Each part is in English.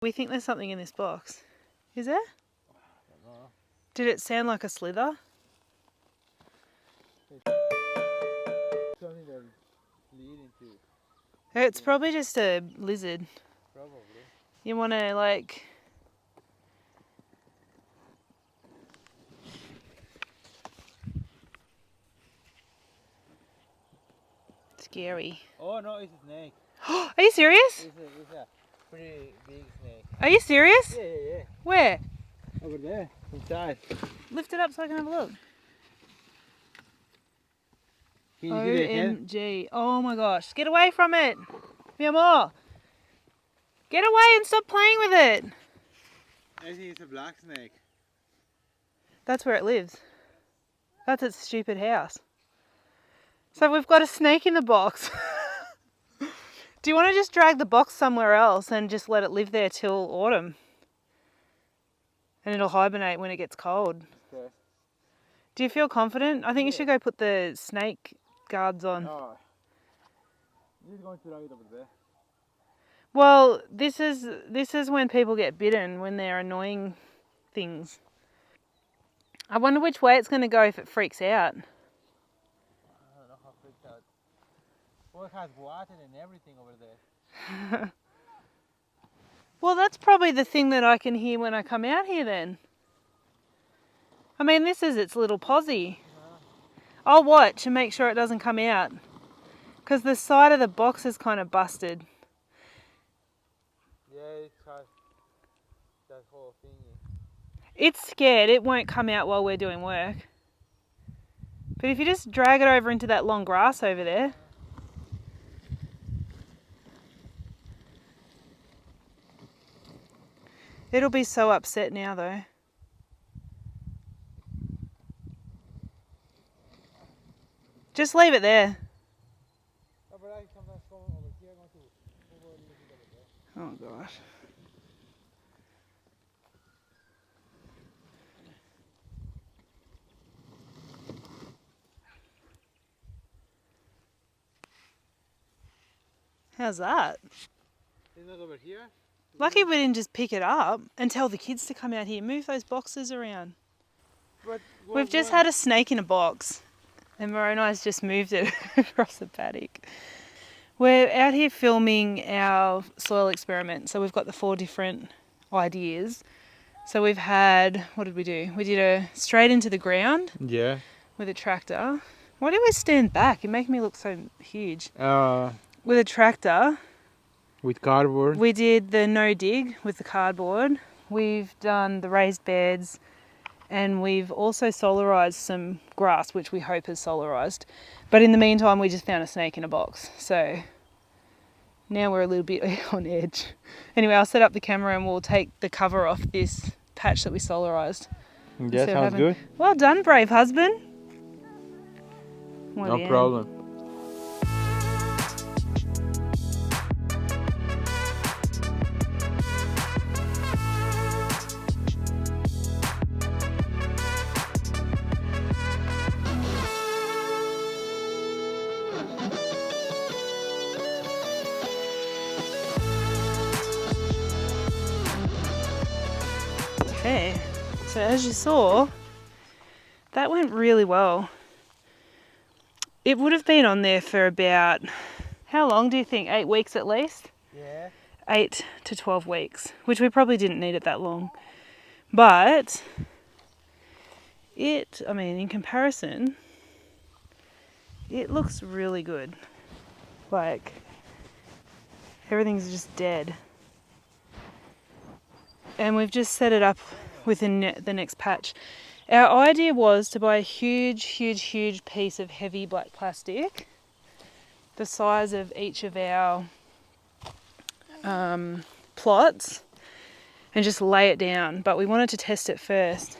We think there's something in this box. Is there? I don't know. Did it sound like a slither? Something they're leading to. It's probably just a lizard. Probably. You want to like... Scary. Oh no, it's a snake. Are you serious? It's a pretty big snake. Are you serious? Yeah. Where? Over there, inside. Lift it up so I can have a look. Can you see the head? OMG. Oh my gosh. Get away from it. Mi amor. Get away and stop playing with it. I think it's a black snake. That's where it lives. That's its stupid house. So we've got a snake in the box. Do you want to just drag the box somewhere else and just let it live there till autumn? And it'll hibernate when it gets cold. Okay. Do you feel confident? I think you should go put the snake guards on. Oh. This is going to drag it over there. Well, this is when people get bitten, when they're annoying things. I wonder which way it's going to go if it freaks out. I don't know how freaked out. Well, it has water and everything over there. Well, that's probably the thing that I can hear when I come out here then. I mean, this is its little posse. I'll watch and make sure it doesn't come out. Because the side of the box is kind of busted. Yeah, it has that whole thingy. It's scared. It won't come out while we're doing work. But if you just drag it over into that long grass over there. It'll be so upset now though. Just leave it there. Oh, but I sometimes come over here, Oh gosh. How's that? Is that over here? Lucky we didn't just pick it up and tell the kids to come out here. Move those boxes around. But We've just had a snake in a box and Moroni's just moved it across the paddock. We're out here filming our soil experiment. So we've got the 4 different ideas. So we've had, what did we do? We did a straight into the ground Yeah. with a tractor. Why did we stand back? It makes me look so huge. With a tractor. With cardboard. We did the no dig with the cardboard. We've done the raised beds and we've also solarised some grass, which we hope is solarised. But in the meantime, we just found a snake in a box. So now we're a little bit on edge. Anyway, I'll set up the camera and we'll take the cover off this patch that we solarised. Yeah, sounds good. Well done, brave husband. No problem. Okay, so as you saw, that went really well. It would have been on there for about, how long do you think? 8 weeks at least? Yeah. 8 to 12 weeks, which we probably didn't need it that long. But I mean, in comparison, it looks really good. Like, everything's just dead. And we've just set it up within the next patch. Our idea was to buy a huge piece of heavy black plastic, the size of each of our plots, and just lay it down. But we wanted to test it first.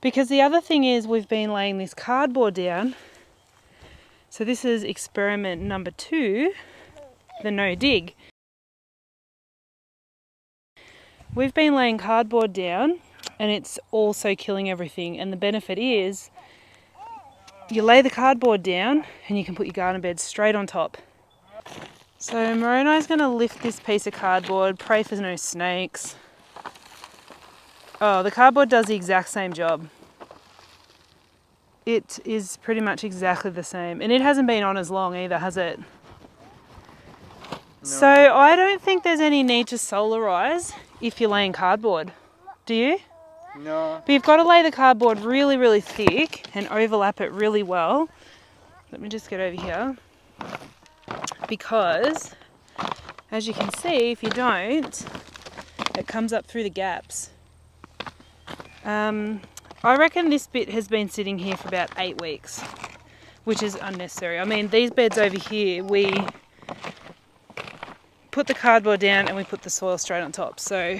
Because the other thing is we've been laying this cardboard down. So this is experiment number 2, the no dig. We've been laying cardboard down and it's also killing everything. And the benefit is you lay the cardboard down and you can put your garden bed straight on top. So Moroni's going to lift this piece of cardboard, pray for no snakes. Oh, the cardboard does the exact same job. It is pretty much exactly the same. And it hasn't been on as long either, has it? No. So I don't think there's any need to solarize if you're laying cardboard. Do you? No. But you've got to lay the cardboard really, really thick and overlap it really well. Let me just get over here. Because, as you can see, if you don't, it comes up through the gaps. I reckon this bit has been sitting here for about 8 weeks, which is unnecessary. I mean, these beds over here, we put the cardboard down and we put the soil straight on top. So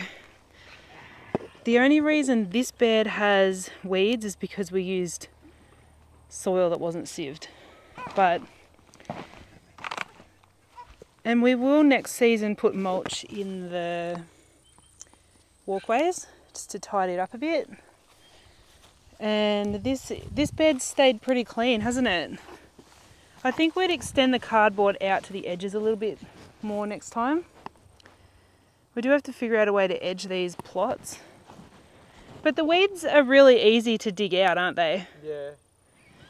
the only reason this bed has weeds is because we used soil that wasn't sieved. And we will next season put mulch in the walkways just to tidy it up a bit. And this bed stayed pretty clean, hasn't it? I think we'd extend the cardboard out to the edges a little bit more next time. We do have to figure out a way to edge these plots. But the weeds are really easy to dig out, aren't they? Yeah.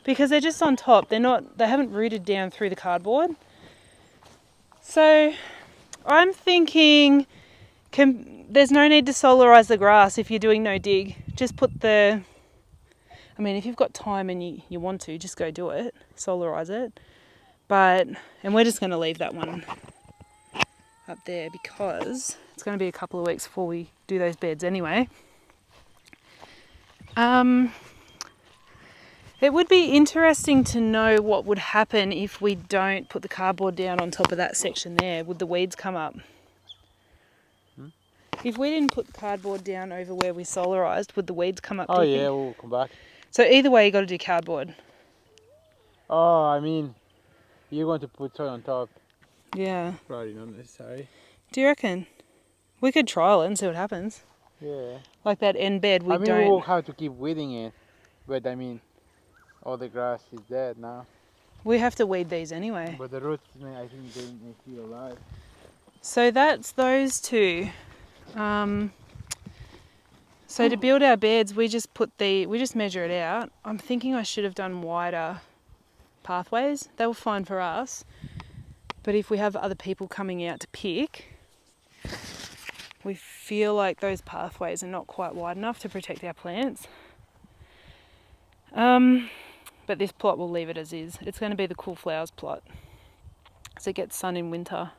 Because they're just on top. They haven't rooted down through the cardboard. So I'm thinking there's no need to solarize the grass if you're doing no dig. Just put if you've got time and you want to, just go do it, solarize it. And we're just going to leave that one up there because it's going to be a couple of weeks before we do those beds anyway. It would be interesting to know what would happen if we don't put the cardboard down on top of that section there. Would the weeds come up? If we didn't put the cardboard down over where we solarised, would the weeds come up? Oh yeah, we'll come back. So either way, you got to do cardboard. Oh, I mean, you're going to put soil on top. Yeah. Probably not necessary. Do you reckon? We could trial it and see what happens. Yeah. Like that end bed, we don't... we'll have to keep weeding it, but all the grass is dead now. We have to weed these anyway. But the roots, I think they're still alive. So that's those two. So to build our beds, we just measure it out. I'm thinking I should have done wider pathways. They were fine for us. But if we have other people coming out to pick, we feel like those pathways are not quite wide enough to protect our plants. But this plot, we'll leave it as is. It's going to be the cool flowers plot. So it gets sun in winter.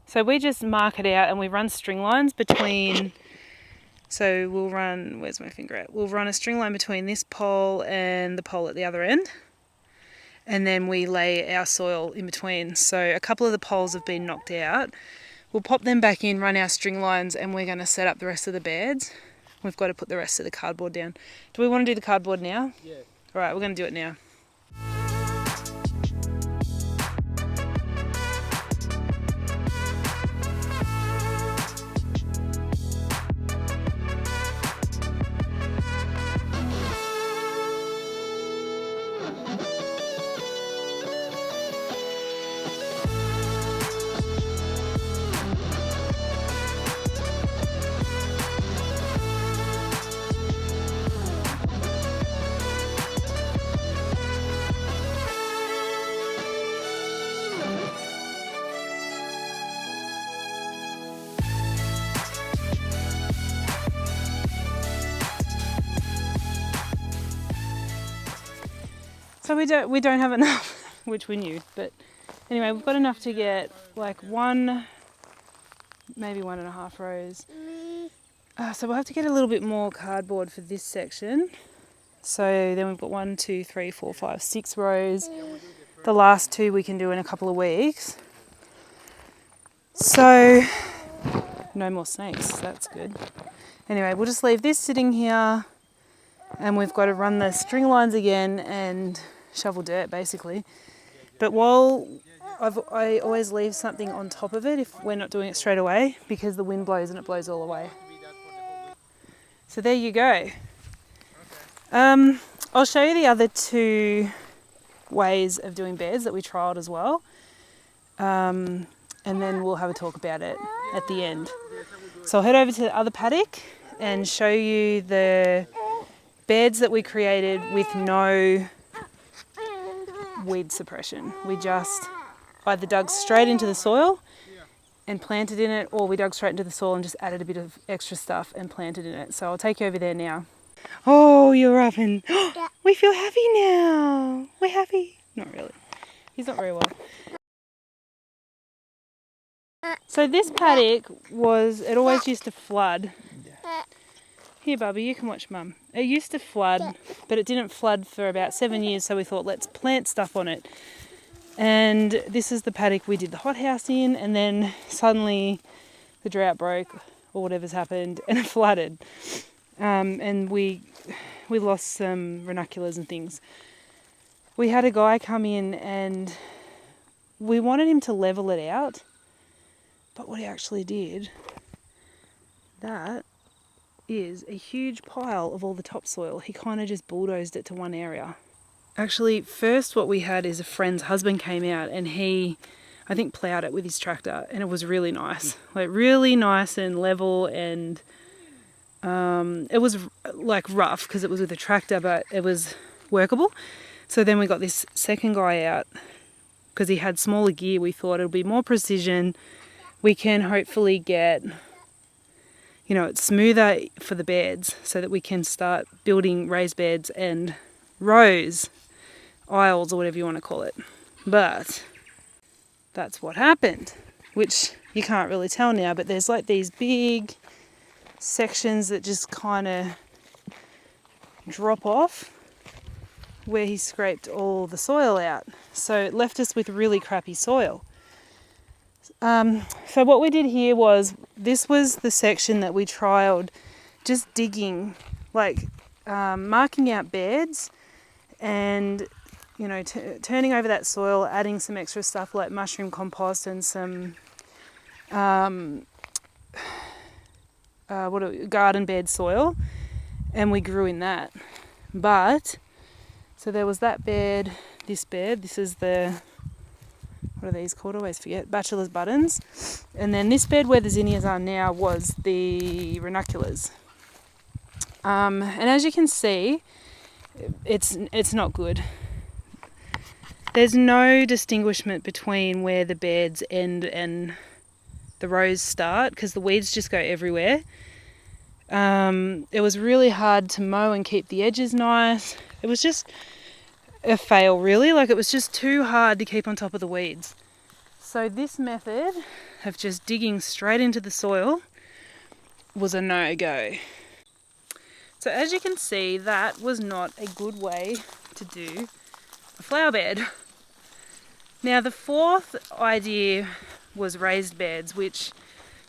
So we just mark it out and we run string lines between... So we'll run... Where's my finger at? We'll run a string line between this pole and the pole at the other end. And then we lay our soil in between. So a couple of the poles have been knocked out. We'll pop them back in, run our string lines, and we're going to set up the rest of the beds. We've got to put the rest of the cardboard down. Do we want to do the cardboard now? Yeah. All right, we're going to do it now. So we don't have enough, which we knew, but anyway, we've got enough to get like maybe 1.5 rows. So we'll have to get a little bit more cardboard for this section. So then we've got 1, 2, 3, 4, 5, 6 rows. The last 2 we can do in a couple of weeks. So no more snakes, that's good. Anyway, we'll just leave this sitting here and we've got to run the string lines again and shovel dirt basically. But I always leave something on top of it if we're not doing it straight away because the wind blows and it blows all away. So there you go. I'll show you the other 2 ways of doing beds that we trialled as well. And then we'll have a talk about it at the end. So I'll head over to the other paddock and show you the beds that we created with no weed suppression. We just either dug straight into the soil and planted in it, or we dug straight into the soil and just added a bit of extra stuff and planted in it. So I'll take you over there now. Oh, you're up and we feel happy now. We're happy. Not really. He's not very well. So this paddock it always used to flood. Here, Bubby, you can watch Mum. It used to flood, but it didn't flood for about 7 years, so we thought, let's plant stuff on it. And this is the paddock we did the hothouse in, and then suddenly the drought broke, or whatever's happened, and it flooded. And we lost some ranunculus and things. We had a guy come in and we wanted him to level it out, but what he actually did, that is a huge pile of all the topsoil. He kind of just bulldozed it to one area. Actually, first what we had is a friend's husband came out and he, I think, ploughed it with his tractor, and it was really nice. Like really nice and level, and it was like rough because it was with a tractor, but it was workable. So then we got this second guy out because he had smaller gear. We thought it'll be more precision. We can hopefully get, it's smoother for the beds so that we can start building raised beds and rows, aisles, or whatever you want to call it. But that's what happened, which you can't really tell now, but there's like these big sections that just kind of drop off where he scraped all the soil out. So it left us with really crappy soil. So what we did here was, this was the section that we trialled, just digging, like marking out beds and, turning over that soil, adding some extra stuff like mushroom compost and some garden bed soil, and we grew in that. But, so there was that bed, this is the, what are these called? I always forget. Bachelor's buttons. And then this bed where the zinnias are now was the ranunculus. And as you can see, it's not good. There's no distinguishment between where the beds end and the rows start, because the weeds just go everywhere. It was really hard to mow and keep the edges nice. It was just a fail, really. Like, it was just too hard to keep on top of the weeds. So this method of just digging straight into the soil was a no-go. So as you can see, that was not a good way to do a flower bed. Now the fourth idea was raised beds, which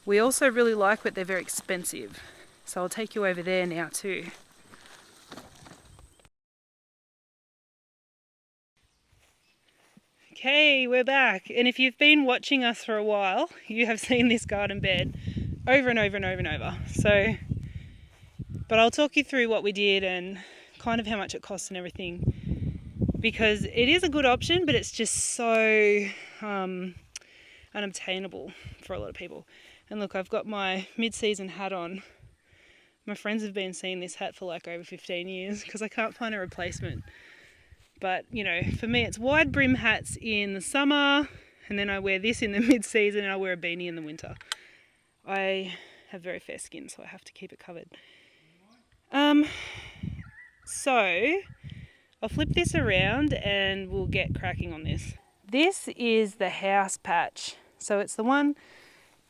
we also really like, but they're very expensive. So I'll take you over there now too. Okay, we're back. And if you've been watching us for a while, you have seen this garden bed over and over and over and over. So, but I'll talk you through what we did and kind of how much it costs and everything, because it is a good option, but it's just so unobtainable for a lot of people. And look, I've got my mid-season hat on. My friends have been seeing this hat for like over 15 years because I can't find a replacement. But, for me, it's wide brim hats in the summer, and then I wear this in the mid-season, and I wear a beanie in the winter. I have very fair skin, so I have to keep it covered. So I'll flip this around and we'll get cracking on this. This is the house patch. So it's the one,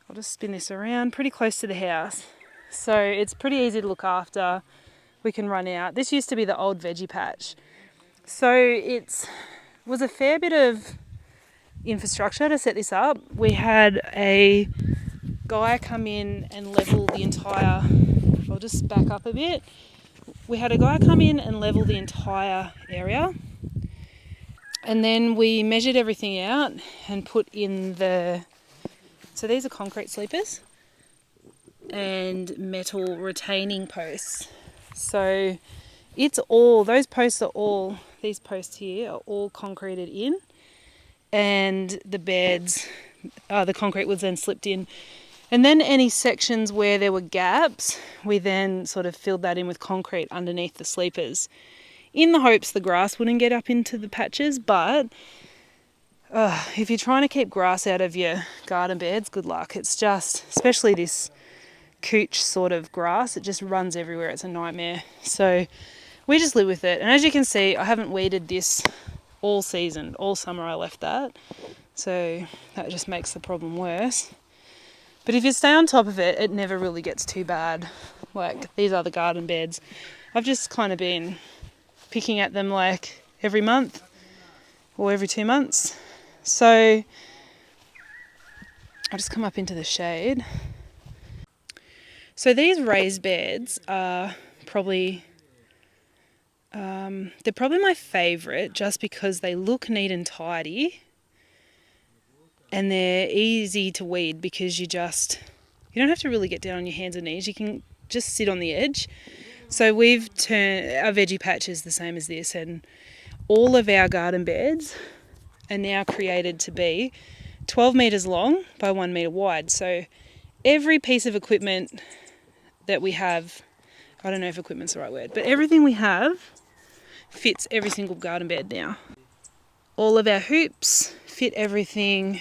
I'll just spin this around, pretty close to the house. So it's pretty easy to look after. We can run out. This used to be the old veggie patch. So it was a fair bit of infrastructure to set this up. We had a guy come in and level the entire, I'll just back up a bit. We had a guy come in and level the entire area. And then we measured everything out and put in so these are concrete sleepers and metal retaining posts. So those posts are all these posts here are all concreted in, and the beds, the concrete was then slipped in. And then any sections where there were gaps, we then sort of filled that in with concrete underneath the sleepers, in the hopes the grass wouldn't get up into the patches. But if you're trying to keep grass out of your garden beds, good luck. It's just, especially this couch sort of grass, it just runs everywhere. It's a nightmare. So we just live with it. And as you can see, I haven't weeded this all season. All summer I left that. So that just makes the problem worse. But if you stay on top of it, it never really gets too bad. Like, these are the garden beds. I've just kind of been picking at them like every month or every 2 months. So I'll just come up into the shade. So these raised beds are probably, they're probably my favourite just because they look neat and tidy. And they're easy to weed because you don't have to really get down on your hands and knees. You can just sit on the edge. So we've turned, our veggie patch is the same as this, and all of our garden beds are now created to be 12 metres long by 1 metre wide. So every piece of equipment that we have, I don't know if equipment's the right word, but everything we have fits every single garden bed now. All of our hoops fit everything.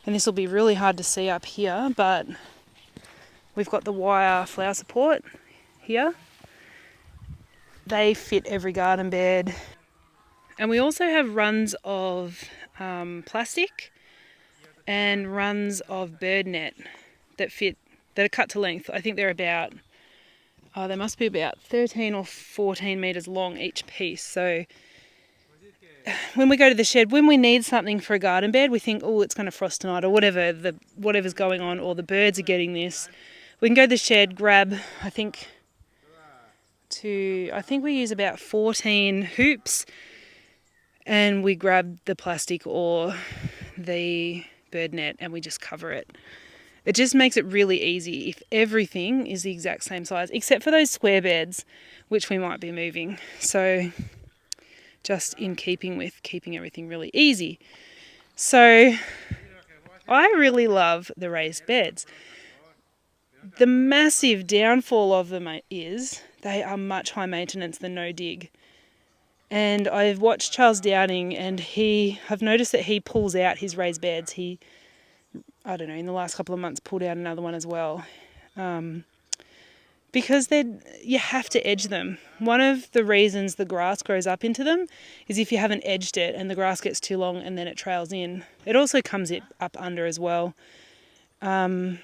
And this will be really hard to see up here, but we've got the wire flower support here. They fit every garden bed. And we also have runs of plastic and runs of bird net that are cut to length. I think they're about, they must be about 13 or 14 metres long each piece. So when we go to the shed, when we need something for a garden bed, we think, oh, it's going to frost tonight, or whatever's going on, or the birds are getting this. We can go to the shed, grab, I think we use about 14 hoops, and we grab the plastic or the bird net and we just cover it. It just makes it really easy if everything is the exact same size, except for those square beds, which we might be moving. So just in keeping with keeping everything really easy. So I really love the raised beds. The massive downfall of them is they are much higher maintenance than no dig. And I've watched Charles Dowding, and I've noticed that he pulls out his raised beds. I don't know, in the last couple of months pulled out another one as well. Because you have to edge them. One of the reasons the grass grows up into them is if you haven't edged it and the grass gets too long and then it trails in. It also comes up under as well. We're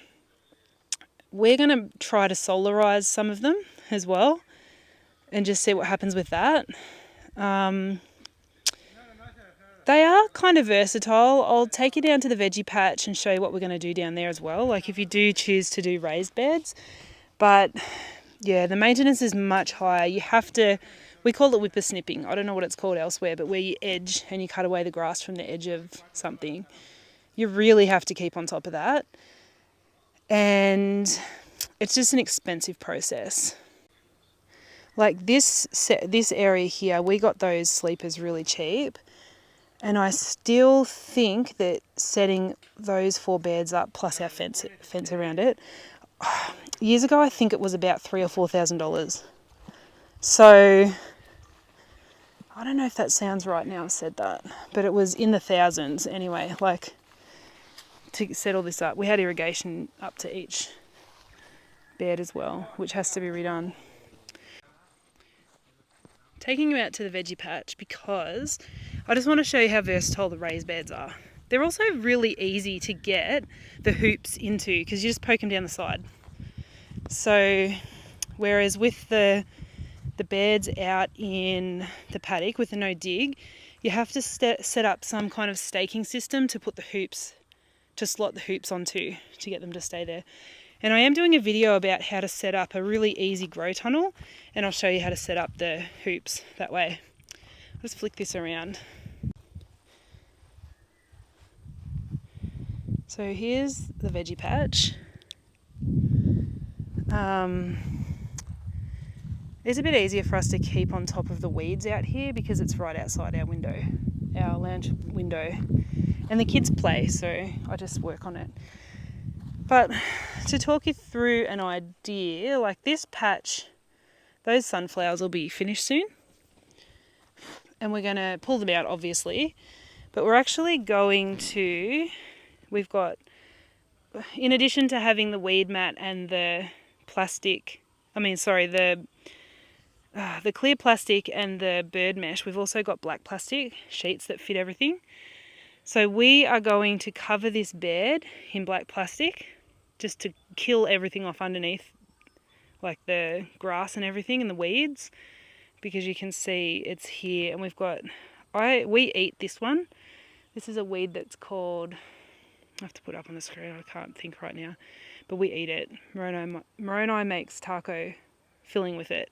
going to try to solarize some of them as well and just see what happens with that. They are kind of versatile. I'll take you down to the veggie patch and show you what we're going to do down there as well. Like if you do choose to do raised beds. But yeah, the maintenance is much higher. We call it whipper snipping. I don't know what it's called elsewhere, but where you edge and you cut away the grass from the edge of something. You really have to keep on top of that. And it's just an expensive process. Like this area here, we got those sleepers really cheap. And I still think that setting those 4 beds up plus our fence around it, years ago I think it was about $3,000 or $4,000. So I don't know if that sounds right now I've said that, but it was in the thousands anyway. Like to set all this up, we had irrigation up to each bed as well, which has to be redone. Taking you out to the veggie patch because I just want to show you how versatile the raised beds are. They're also really easy to get the hoops into because you just poke them down the side. So whereas with the beds out in the paddock with the no dig, you have to set up some kind of staking system to put the hoops, to slot the hoops onto to get them to stay there. And I am doing a video about how to set up a really easy grow tunnel, and I'll show you how to set up the hoops that way. I'll just flick this around. So here's the veggie patch. It's a bit easier for us to keep on top of the weeds out here because it's right outside our window, our lounge window. And the kids play, so I just work on it. But to talk you through an idea, like this patch, those sunflowers will be finished soon. And we're going to pull them out, obviously. But we're actually going to, we've got, in addition to having the weed mat and the plastic, the clear plastic and the bird mesh, we've also got black plastic sheets that fit everything. So we are going to cover this bed in black plastic just to kill everything off underneath, like the grass and everything and the weeds, because you can see it's here. And we've got, we eat this one. This is a weed that's called, I have to put it up on the screen, I can't think right now, but we eat it. Moroni makes taco filling with it,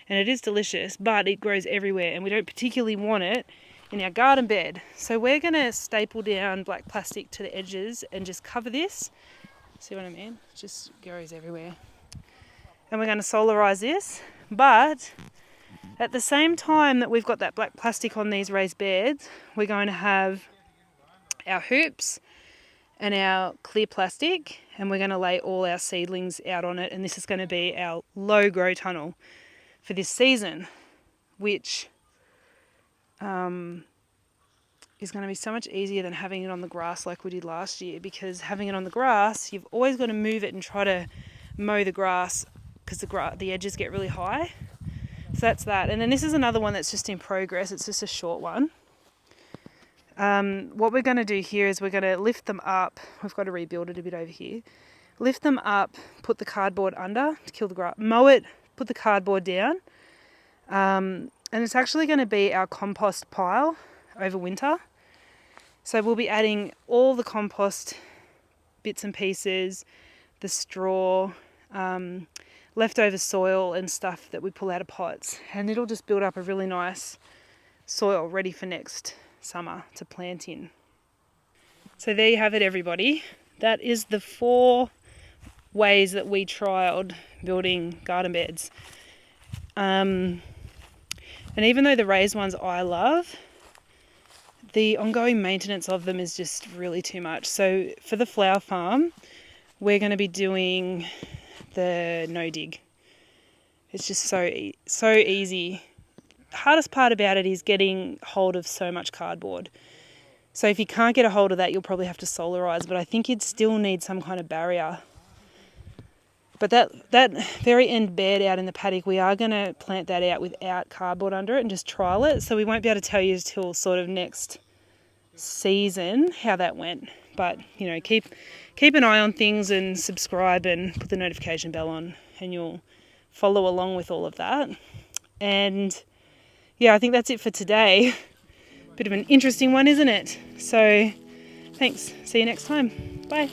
and it is delicious, but it grows everywhere and we don't particularly want it in our garden bed. So we're going to staple down black plastic to the edges and just cover this. See what I mean? It just grows everywhere. And we're going to solarize this, but at the same time that we've got that black plastic on these raised beds, we're going to have our hoops and our clear plastic, and we're going to lay all our seedlings out on it, and this is going to be our low grow tunnel for this season, which is going to be so much easier than having it on the grass like we did last year, because having it on the grass, you've always got to move it and try to mow the grass because the edges get really high. So that's that. And then this is another one that's just in progress. It's just a short one. What we're going to do here is we're going to lift them up. We've got to rebuild it a bit over here. Lift them up, put the cardboard under to kill the grass, mow it, put the cardboard down. And it's actually going to be our compost pile over winter. So we'll be adding all the compost bits and pieces, the straw, leftover soil and stuff that we pull out of pots. And it'll just build up a really nice soil ready for next summer to plant in. So there you have it, everybody. That is the 4 ways that we trialled building garden beds. And even though the raised ones I love, the ongoing maintenance of them is just really too much. So for the flower farm, we're going to be doing the no dig. It's just so easy. The hardest part about it is getting hold of so much cardboard. So if you can't get a hold of that, you'll probably have to solarize, but I think you'd still need some kind of barrier. But that very end bed out in the paddock, we are going to plant that out without cardboard under it and just trial it. So we won't be able to tell you till sort of next season how that went. But, you know, keep an eye on things and subscribe and put the notification bell on, and you'll follow along with all of that. And yeah, I think that's it for today. Bit of an interesting one, isn't it? So thanks. See you next time. Bye.